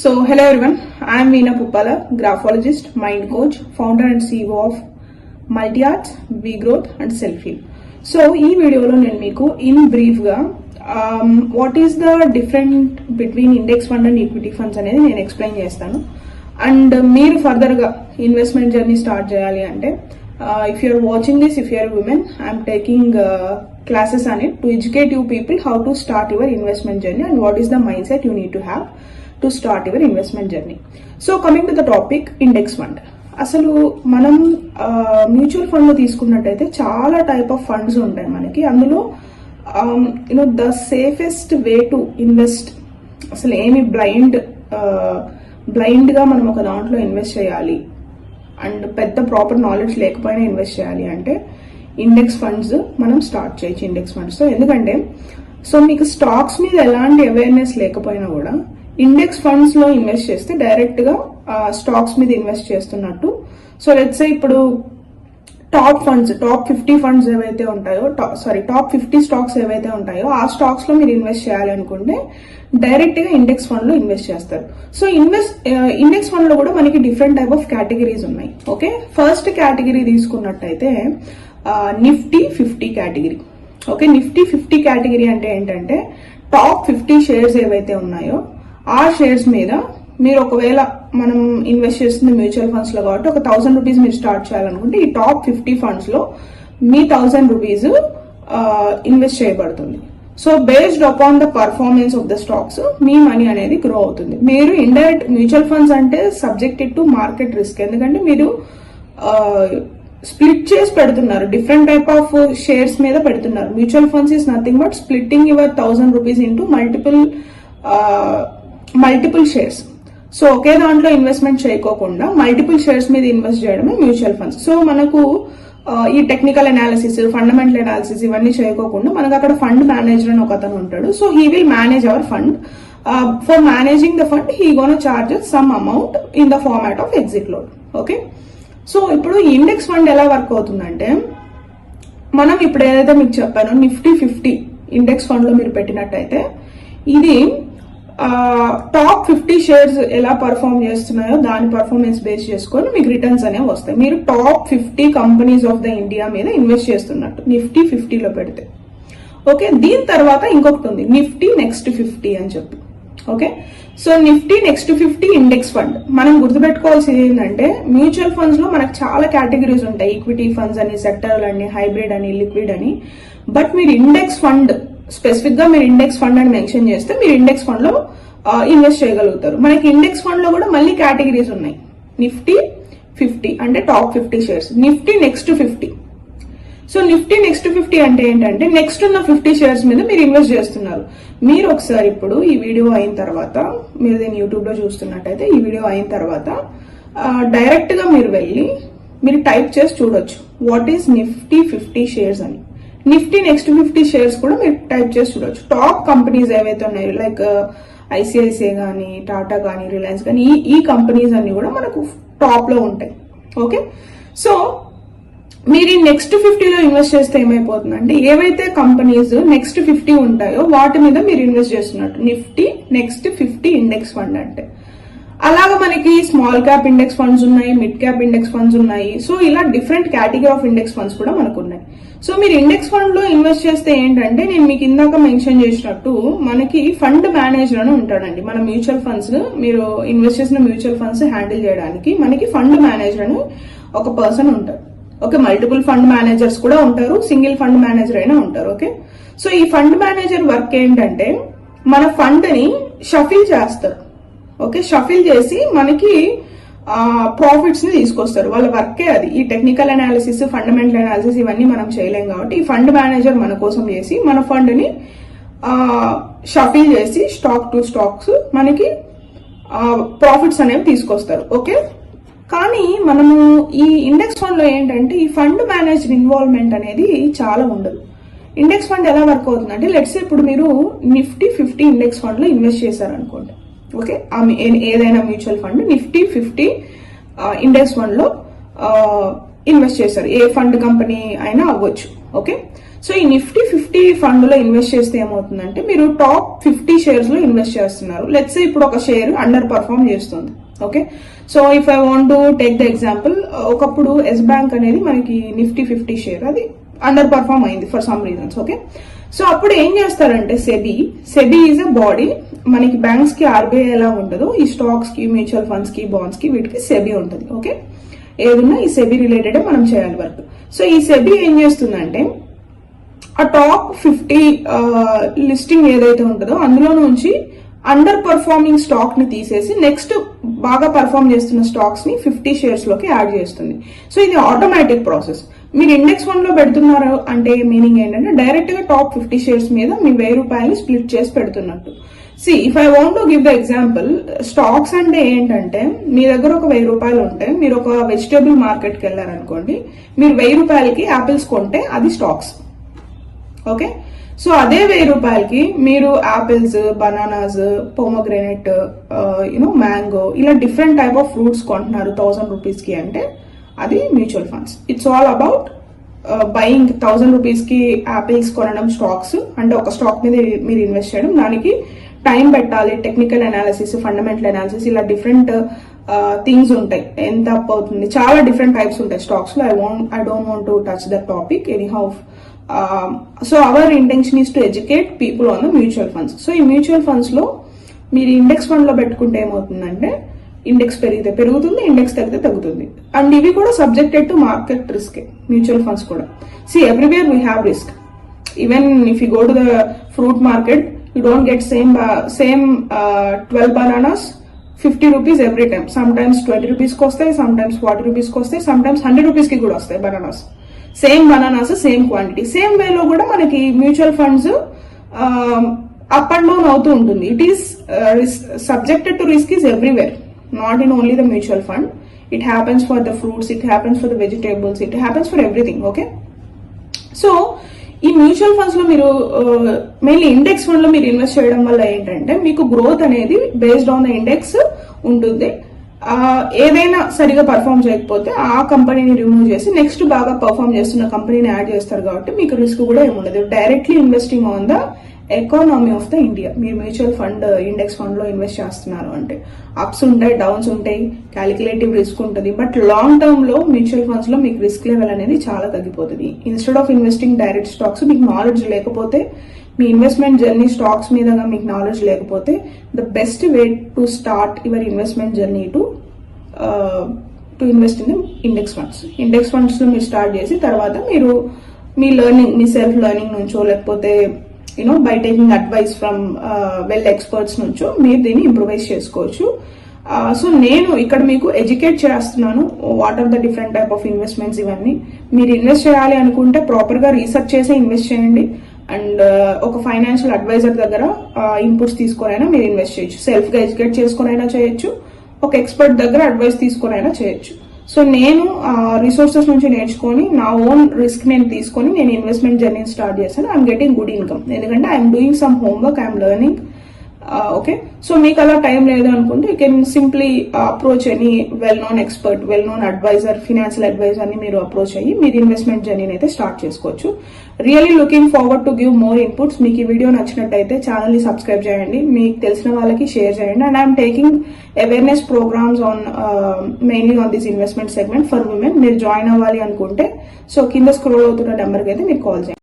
So, hello everyone, I am Veena Puppala, graphologist, mind coach, founder and CEO of Multi-Arts, V-Growth and Self-Heal. So, ఈ వీడియోలో నేను మీకు in బ్రీఫ్గా what is the different between index fund and equity funds అనేది నేను explain చేస్తాను. And మీరు ఫర్దర్గా ఇన్వెస్ట్మెంట్ జర్నీ స్టార్ట్ చేయాలి అంటే if you are watching this, if you are a woman, I am taking classes on it to educate you people how to start your investment journey and what is the mindset you need to have to start your investment journey. So coming to the topic, index fund. అసలు మనం mutual fund తీసుకున్నట్టయితే చాలా type of funds ఉంటాయి మనకి. అందులో the safest way to invest, అసలు ఏమి బ్లైండ్గా మనం ఒక దాంట్లో ఇన్వెస్ట్ చేయాలి అండ్ పెద్ద ప్రాపర్ నాలెడ్జ్ లేకపోయినా ఇన్వెస్ట్ చేయాలి అంటే ఇండెక్స్ ఫండ్స్ మనం స్టార్ట్ చేయొచ్చు. ఇండెక్స్ ఫండ్స్ ఎందుకంటే మీకు స్టాక్స్ మీద ఎలాంటి అవేర్నెస్ లేకపోయినా కూడా ఇండెక్స్ ఫండ్స్ లో ఇన్వెస్ట్ చేస్తే డైరెక్ట్ గా స్టాక్స్ మీద ఇన్వెస్ట్ చేస్తున్నట్టు. సో లెట్స్ సే ఇప్పుడు టాప్ 50 ఫండ్స్ ఏవైతే ఉంటాయో, టాప్ 50 స్టాక్స్ ఏవైతే ఉంటాయో ఆ స్టాక్స్ లో మీరు ఇన్వెస్ట్ చేయాలి అనుకుంటే డైరెక్ట్ గా ఇండెక్స్ ఫండ్ లో ఇన్వెస్ట్ చేస్తారు. సో ఇండెక్స్ ఫండ్ లో కూడా మనకి డిఫరెంట్ టైప్ ఆఫ్ కేటగిరీస్ ఉన్నాయి. ఓకే, ఫస్ట్ కేటగిరీ తీసుకున్నట్టయితే Nifty 50 category. Okay, Nifty 50 category అంటే ఏంటంటే టాప్ 50 షేర్స్ ఏవైతే ఉన్నాయో ఆ షేర్స్ మీద మీరు ఒకవేళ మనం ఇన్వెస్ట్ చేస్తుంది మ్యూచువల్ ఫండ్స్ లో కాబట్టి ఒక 1000 రూపీస్ మీరు స్టార్ట్ చేయాలనుకుంటే ఈ టాప్ 50 ఫండ్స్ లో మీ 1000 రూపీస్ ఇన్వెస్ట్ చేయబడుతుంది. So based upon the performance of the stocks me money అనేది గ్రో అవుతుంది. మీరు ఇండైరెక్ట్ మ్యూచువల్ ఫండ్స్ అంటే సబ్జెక్టెడ్ టు మార్కెట్ రిస్క్, ఎందుకంటే మీరు స్ప్లిట్ చేసి పెడుతున్నారు, డిఫరెంట్ టైప్ ఆఫ్ షేర్స్ మీద పెడుతున్నారు. Mutual funds is nothing but splitting your 1000 rupees into multiple shares. So ఒకే దాంట్లో ఇన్వెస్ట్మెంట్ చేయకోకుండా మల్టిపుల్ షేర్స్ మీద ఇన్వెస్ట్ చేయడమే మ్యూచువల్ ఫండ్స్. సో మనకు ఈ టెక్నికల్ అనాలిసిస్, ఫండమెంటల్ అనాలిసిస్ ఇవన్నీ చేయకోకుండా మనకు అక్కడ ఫండ్ మేనేజర్ అని ఒక అతను ఉంటాడు. So he will manage hour fund. For managing the fund he gonna charge some amount in the format of exit load. Okay, so ఇప్పుడు ఇండెక్స్ ఫండ్ ఎలా వర్క్ అవుతుందంటే మనం ఇప్పుడు ఏదైతే మీకు చెప్పానో నిఫ్టీ 50 ఇండెక్స్ ఫండ్ లో మీరు పెట్టినట్టయితే ఇది టాప్ 50 షేర్స్ ఎలా పర్ఫార్మ్ చేస్తున్నాయో దాని పర్ఫార్మెన్స్ బేస్ చేసుకొని మీకు రిటర్న్స్ అనేవి వస్తాయి. మీరు top 50 companies of the India మీద ఇన్వెస్ట్ చేస్తున్నట్టు నిఫ్టీ 50లో పెడితే. ఓకే, దీని తర్వాత ఇంకొకటి ఉంది నిఫ్టీ నెక్స్ట్ 50 అని చెప్పి. Okay, so Nifty next 50 index fund. మనం గుర్తుపెట్టుకోవాల్సింది ఏంటంటే మ్యూచువల్ ఫండ్స్ లో మనకు చాలా కేటగిరీస్ ఉంటాయి, ఈక్విటీ ఫండ్స్ అని, సెక్టరల్ అని, హైబ్రిడ్ అని, లిక్విడ్ అని. బట్ మీరు ఇండెక్స్ ఫండ్ స్పెసిఫిక్ గా మీరు ఇండెక్స్ ఫండ్ అని మెన్షన్ చేస్తే మీరు ఇండెక్స్ ఫండ్ లో ఇన్వెస్ట్ చేయగలుగుతారు. మనకి ఇండెక్స్ ఫండ్ లో కూడా మళ్ళీ కేటగిరీస్ ఉన్నాయి. నిఫ్టీ 50 అంటే top 50 shares, Nifty next 50. So Nifty next 50 అంటే ఏంటంటే నెక్స్ట్ ఉన్న 50 షేర్స్ మీద మీరు ఇన్వెస్ట్ చేస్తున్నారు. మీరు ఒకసారి ఇప్పుడు ఈ వీడియో అయిన తర్వాత, మీరు దీన్ని యూట్యూబ్ లో చూస్తున్నట్టయితే ఈ వీడియో అయిన తర్వాత డైరెక్ట్ గా మీరు వెళ్ళి మీరు టైప్ చేసి చూడొచ్చు వాట్ ఈస్ నిఫ్టీ 50 షేర్స్ అని. నిఫ్టీ నెక్స్ట్ 50 షేర్స్ కూడా మీరు టైప్ చేసి చూడొచ్చు. టాప్ కంపెనీస్ ఏవైతే ఉన్నాయో లైక్ ఐసిఐసిఐ కానీ, టాటా కానీ, రిలయన్స్ కానీ, ఈ కంపెనీస్ అన్ని కూడా మనకు టాప్ లో ఉంటాయి. ఓకే, సో మీరు ఈ నెక్స్ట్ 50లో ఇన్వెస్ట్ చేస్తే ఏమైపోతుందంటే ఏవైతే కంపెనీస్ నెక్స్ట్ 50 ఉంటాయో వాటి మీద మీరు ఇన్వెస్ట్ చేస్తున్నట్టు. నిఫ్టీ నెక్స్ట్ 50 ఇండెక్స్ ఫండ్ అంటే అలాగా మనకి స్మాల్ క్యాప్ ఇండెక్స్ ఫండ్స్ ఉన్నాయి, మిడ్ క్యాప్ ఇండెక్స్ ఫండ్స్ ఉన్నాయి. సో ఇలా different category of index funds కూడా మనకు ఉన్నాయి. సో మీరు ఇండెక్స్ ఫండ్ లో ఇన్వెస్ట్ చేస్తే ఏంటంటే నేను మీకు ఇందాక మెన్షన్ చేసినట్టు మనకి ఫండ్ మేనేజర్ అని ఉంటాడండి. మన మ్యూచువల్ ఫండ్స్, మీరు ఇన్వెస్ట్ చేసిన మ్యూచువల్ ఫండ్స్ హ్యాండిల్ చేయడానికి మనకి ఫండ్ మేనేజర్ అని ఒక పర్సన్ ఉంటారు. ఓకే, మల్టిపుల్ ఫండ్ మేనేజర్స్ కూడా ఉంటారు, సింగిల్ ఫండ్ మేనేజర్ అయినా ఉంటారు. ఓకే, సో ఈ ఫండ్ మేనేజర్ వర్క్ ఏంటంటే మన ఫండ్ ని షఫిల్ చేస్తారు. ఓకే, షఫిల్ చేసి మనకి ప్రాఫిట్స్ ని తీసుకొస్తారు. వాళ్ళ వర్కే అది. ఈ టెక్నికల్ అనాలిసిస్, ఫండమెంటల్ అనాలిసిస్ ఇవన్నీ మనం చేయలేం కాబట్టి ఈ ఫండ్ మేనేజర్ మన కోసం చేసి మన ఫండ్ ని షఫిల్ చేసి స్టాక్ టు స్టాక్స్ మనకి ప్రాఫిట్స్ అనేవి తీసుకొస్తారు. ఓకే, కానీ మనము ఈ ఇండెక్స్ ఫండ్ లో ఏంటంటే ఈ ఫండ్ మేనేజర్ ఇన్వాల్వ్మెంట్ అనేది చాలా ఉండదు. ఇండెక్స్ ఫండ్ ఎలా వర్క్ అవుతుందంటే లెట్స్ ఇప్పుడు మీరు నిఫ్టీ 50 ఇండెక్స్ ఫండ్ లో ఇన్వెస్ట్ చేశారనుకోండి. ఓకే, ఏదైనా mutual fund Nifty 50 index fund లో ఇన్వెస్ట్ చేశారు, ఏ ఫండ్ కంపెనీ అయినా అవ్వచ్చు. ఓకే, సో ఈ నిఫ్టీ 50 ఫండ్ లో ఇన్వెస్ట్ చేస్తే ఏమవుతుందంటే మీరు టాప్ 50 షేర్స్ లో ఇన్వెస్ట్ చేస్తున్నారు. లెట్స్ ఇప్పుడు ఒక షేర్ అండర్ పర్ఫార్మ్ చేస్తుంది. Okay, so if I want to take the example, ఒకప్పుడు ఎస్ బ్యాంక్ అనేది మనకి నిఫ్టీ 50 షేర్ అది అండర్ పర్ఫార్మ్ అయింది for some reasons. Okay, so అప్పుడు ఏం చేస్తారంటే సెబీ ఈజ్ అ బాడీ, మనకి బ్యాంక్స్ కి ఆర్బీఐ ఎలా ఉంటుందో ఈ స్టాక్స్ కి, మ్యూచువల్ ఫండ్స్ కి, బాండ్స్ కి వీటికి సెబీ ఉంటుంది. ఓకే, ఏదన్నా ఈ సెబీ రిలేటెడ్ మనం చేయాలి వర్క్. సో ఈ సెబీ ఏం చేస్తుందంటే ఆ టాప్ 50 లిస్టింగ్ ఏదైతే ఉంటుందో అందులో నుంచి అండర్ పర్ఫార్మింగ్ స్టాక్ ని తీసేసి నెక్స్ట్ బాగా పర్ఫార్మ్ చేస్తున్న స్టాక్స్ ని 50 షేర్స్ లోకి యాడ్ చేస్తుంది. సో ఇది ఆటోమేటిక్ ప్రాసెస్. మీరు ఇండెక్స్ ఫండ్ లో పెడుతున్నారు అంటే మీనింగ్ ఏంటంటే డైరెక్ట్ గా టాప్ 50 షేర్స్ మీద మీ ₹1000 స్ప్లిట్ చేసి పెడుతున్నట్టు. If I want to give the example, stocks అంటే ఏంటంటే మీ దగ్గర ఒక ₹1000 ఉంటే మీరు ఒక వెజిటేబుల్ మార్కెట్ కి వెళ్ళారనుకోండి, మీరు ₹1000కి యాపిల్స్ కొంటే అది స్టాక్స్. ఓకే, సో అదే ₹1000కి మీరు యాపిల్స్, బనానాస్, పోమోగ్రానైట్, మ్యాంగో ఇలా డిఫరెంట్ టైప్ ఆఫ్ ఫ్రూట్స్ కొంటున్నారు ₹1000కి అంటే అది mutual funds. It's all about buying. ₹1000కి యాపిల్స్ కొనడం స్టాక్స్ అంటే ఒక స్టాక్ మీద మీరు ఇన్వెస్ట్ చేయడం. దానికి టైం పెట్టాలి, టెక్నికల్ అనాలిసిస్, ఫండమెంటల్ అనాలిసిస్, ఇలా డిఫరెంట్ థింగ్స్ ఉంటాయి. ఎంత అప్ అవుతుంది, చాలా డిఫరెంట్ టైప్స్ ఉంటాయి స్టాక్స్ లో. I don't want to touch that topic anyhow. So our intention is to educate people on the mutual funds. So ఈ mutual funds లో మీరు ఇండెక్స్ ఫండ్ లో పెట్టుకుంటే ఏమవుతుందంటే ఇండెక్స్ పెరిగితే పెరుగుతుంది, ఇండెక్స్ తగ్గితే తగ్గుతుంది. అండ్ ఇవి కూడా subjected to market risk. Mutual funds కూడా everywhere we have risk. Even if you go to the fruit market, you don't get same 12 bananas ₹50 every time. Sometimes ₹20 కి వస్తాయి, sometimes ₹40 కి వస్తాయి, sometimes ₹100 కి కూడా వస్తాయి bananas. Same bananas, same quantity. Same వేలో కూడా మనకి mutual funds up and down అవుతూ ఉంటుంది. It is subjected to risk is everywhere, not in only the mutual fund. It happens for the fruits, it happens for the vegetables, it happens for everything. Okay, so ఈ mutual funds లో మీరు mainly index fund లో మీరు invest చేయడం వల్ల ఏంటంటే మీకు growth అనేది బేస్డ్ ఆన్ ద ఇండెక్స్ ఉంటుంది. ఏదైనా సరిగా పర్ఫామ్ చేయకపోతే ఆ కంపెనీని రిమూవ్ చేసి నెక్స్ట్ బాగా పర్ఫామ్ చేస్తున్న కంపెనీని యాడ్ చేస్తారు కాబట్టి మీకు రిస్క్ కూడా ఏముండదు. Directly investing on the economy of the India. మీరు మ్యూచువల్ ఫండ్, ఇండెక్స్ ఫండ్ లో ఇన్వెస్ట్ చేస్తున్నారు అంటే అప్స్ ఉంటాయి, డౌన్స్ ఉంటాయి, క్యాలిక్యులేటివ్ రిస్క్ ఉంటుంది. బట్ లాంగ్ టర్మ్ లో మ్యూచువల్ ఫండ్స్ లో మీకు రిస్క్ లెవెల్ అనేది చాలా తగ్గిపోతుంది. Instead of investing direct stocks, మీకు నాలెడ్జ్ లేకపోతే, మీ ఇన్వెస్ట్మెంట్ జర్నీ స్టాక్స్ మీద మీకు నాలెడ్జ్ లేకపోతే, the best way to start your investment journey to invest in the index funds. Index funds లో మీరు స్టార్ట్ చేసి తర్వాత మీరు మీ లెర్నింగ్, మీ సెల్ఫ్ లెర్నింగ్ నుంచో లేకపోతే by taking advice from well experts నుంచో మీరు దీన్ని ఇంప్రూవైజ్ చేసుకోవచ్చు. సో నేను ఇక్కడ మీకు ఎడ్యుకేట్ చేస్తున్నాను what are the different type of investments. ఇవన్నీ మీరు ఇన్వెస్ట్ చేయాలి అనుకుంటే ప్రాపర్ గా రీసెర్చ్ చేసి ఇన్వెస్ట్ చేయండి. అండ్ ఒక ఫైనాన్షియల్ అడ్వైజర్ దగ్గర ఇన్పుట్స్ తీసుకొనైనా మీరు ఇన్వెస్ట్ చేయొచ్చు. సెల్ఫ్ గా ఎడ్యుకేట్ చేసుకునైనా చేయొచ్చు, ఒక ఎక్స్పర్ట్ దగ్గర అడ్వైస్ తీసుకొనైనా చేయొచ్చు. సో నేను రిసోర్సెస్ నుంచి నేర్చుకొని నా ఓన్ రిస్క్ నేను తీసుకొని నేను ఇన్వెస్ట్మెంట్ జర్నీ స్టార్ట్ చేశాను. ఐఎమ్ గెటింగ్ గుడ్ ఇన్కమ్, ఎందుకంటే I'm doing some homework, I'm learning. Okay, so మీకు అలా టైం లేదు అనుకుంటే you can simply approach any well known expert, well known advisor, financial advisor ని మీరు అప్రోచ్ అయ్యి మీరు ఇన్వెస్ట్మెంట్ జర్నీని అయితే స్టార్ట్ చేసుకోవచ్చు. Really looking forward to give more inputs. మీకు ఈ వీడియో నచ్చినట్టయితే ఛానల్ ని సబ్స్క్రైబ్ చేయండి, మీకు తెలిసిన వాళ్ళకి షేర్ చేయండి. And I'm taking awareness programs on mainly on this investment segment for women. మీరు జాయిన్ అవ్వాలి అనుకుంటే సో కింద స్క్రోల్ అవుతున్న నెంబర్కి అయితే మీరు కాల్ చేయండి.